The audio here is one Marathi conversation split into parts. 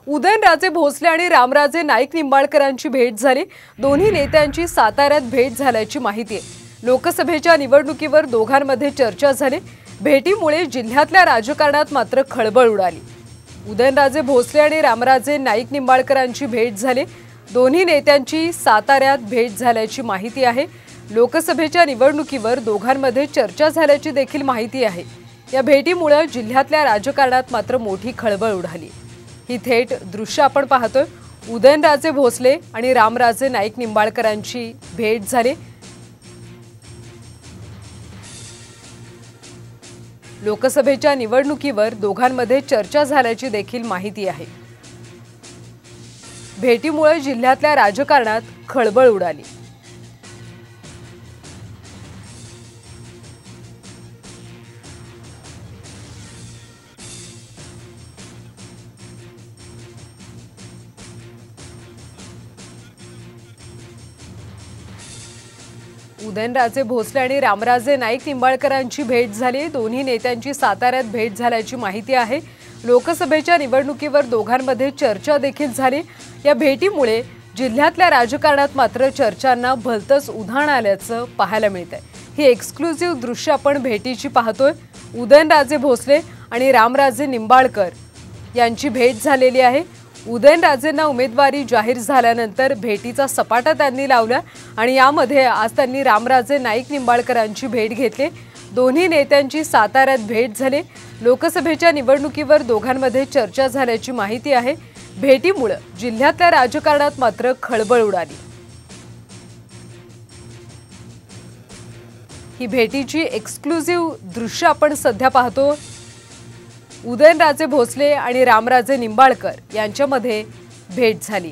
उदयनराजे भोसले आणि रामराजे नाईक निंबाळकरांची भेट झाली। दोन्ही नेत्यांची साताऱ्यात भेट झाल्याची माहिती आहे। लोकसभेच्या निवडणुकीवर दोघांमध्ये चर्चा झाली। भेटीमुळे जिल्ह्यातल्या राजकारणात मात्र खळबळ उडाली। उदयनराजे भोसले आणि रामराजे नाईक निंबाळकरांची भेट झाली। दोन्ही नेत्यांची साताऱ्यात भेट झाल्याची माहिती आहे। लोकसभेच्या निवडणुकीवर दोघांमध्ये चर्चा झाल्याची देखील माहिती आहे। या भेटीमुळे जिल्ह्यातल्या राजकारणात मात्र मोठी खळबळ उडाली। ही थेट दृश्य आपण पाहतोय। उदयनराजे भोसले आणि रामराजे नाईक निंबाळकरांची भेट झाली। लोकसभेच्या निवडणुकीवर दोघांमध्ये चर्चा झाल्याची देखील माहिती आहे। भेटीमुळे जिल्ह्यातल्या राजकारणात खळबळ उडाली। उदयनराजे भोसले आणि रामराजे नाईक निंबाळकरांची भेट झाली। दोन्ही नेत्यांची साताऱ्यात भेट झाल्याची माहिती आहे। लोकसभेच्या निवडणुकीवर दोघांमध्ये चर्चा देखील झाली। या भेटीमुळे जिल्ह्यातल्या राजकारणात मात्र चर्चांना भलतंच उधाण आल्याचं पाहायला मिळतंय। ही एक्सक्लुझिव्ह दृश्य आपण भेटीची पाहतोय। उदयनराजे भोसले आणि रामराजे निंबाळकर यांची भेट झालेली आहे। उदयनराजेंना उमेदवारी जाहीर झाल्यानंतर भेटीचा सपाटा त्यांनी लावला आणि यामध्ये आज त्यांनी रामराजे नाईक निंबाळकरांची भेट घेतली। दोन्ही नेत्यांची साताऱ्यात भेट झाली। लोकसभेच्या निवडणुकीवर दोघांमध्ये चर्चा झाल्याची माहिती आहे। भेटीमुळे जिल्ह्यातल्या राजकारणात मात्र खळबळ उडाली। ही भेटीची एक्सक्लुझिव्ह दृश्य आपण सध्या पाहतो। उदयनराजे भोसले आणि रामराजे निंबाळकर यांच्यामध्ये भेट झाली।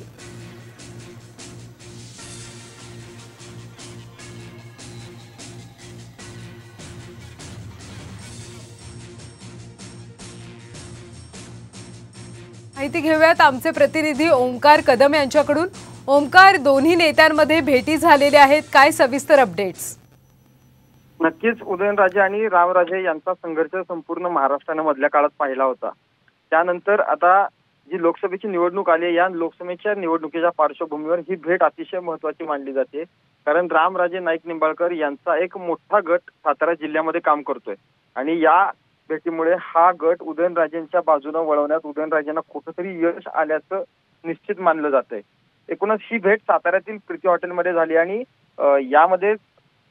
माहिती घेऊयात आमचे प्रतिनिधी ओमकार कदम यांच्याकडून। ओमकार, दोन्ही नेत्यांमध्ये भेटी झालेल्या आहेत, काय सविस्तर अपडेट्स? नक्कीच उदयनराजे आणि रामराजे यांचा संघर्ष संपूर्ण महाराष्ट्राने मधल्या काळात पाहिला होता। त्यानंतर आता जी लोकसभेची निवडणूक आली, या लोकसभेच्या निवडणुकीच्या पार्श्वभूमीवर ही भेट अतिशय महत्त्वाची मानली जाते। कारण रामराजे नाईक निंबाळकर यांचा एक मोठा गट सातारा जिल्ह्यामध्ये काम करतोय आणि या भेटीमुळे हा गट उदयनराजेंच्या बाजूने वळवण्यात उदयनराजेंना कुठेतरी यश आल्याचं निश्चित मानलं जातंय। एकूणच ही भेट साताऱ्यातील प्रीती हॉटेलमध्ये झाली आणि यामध्ये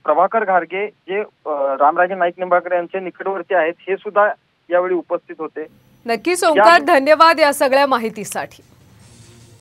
प्रभाकर घारगे जे रामराजे नाईक निंबाळकर यांचे निकटवर्ती आहेत हे सुद्धा यावेळी उपस्थित होते। नक्कीच ओमकार, धन्यवाद या सगळ्या माहितीसाठी।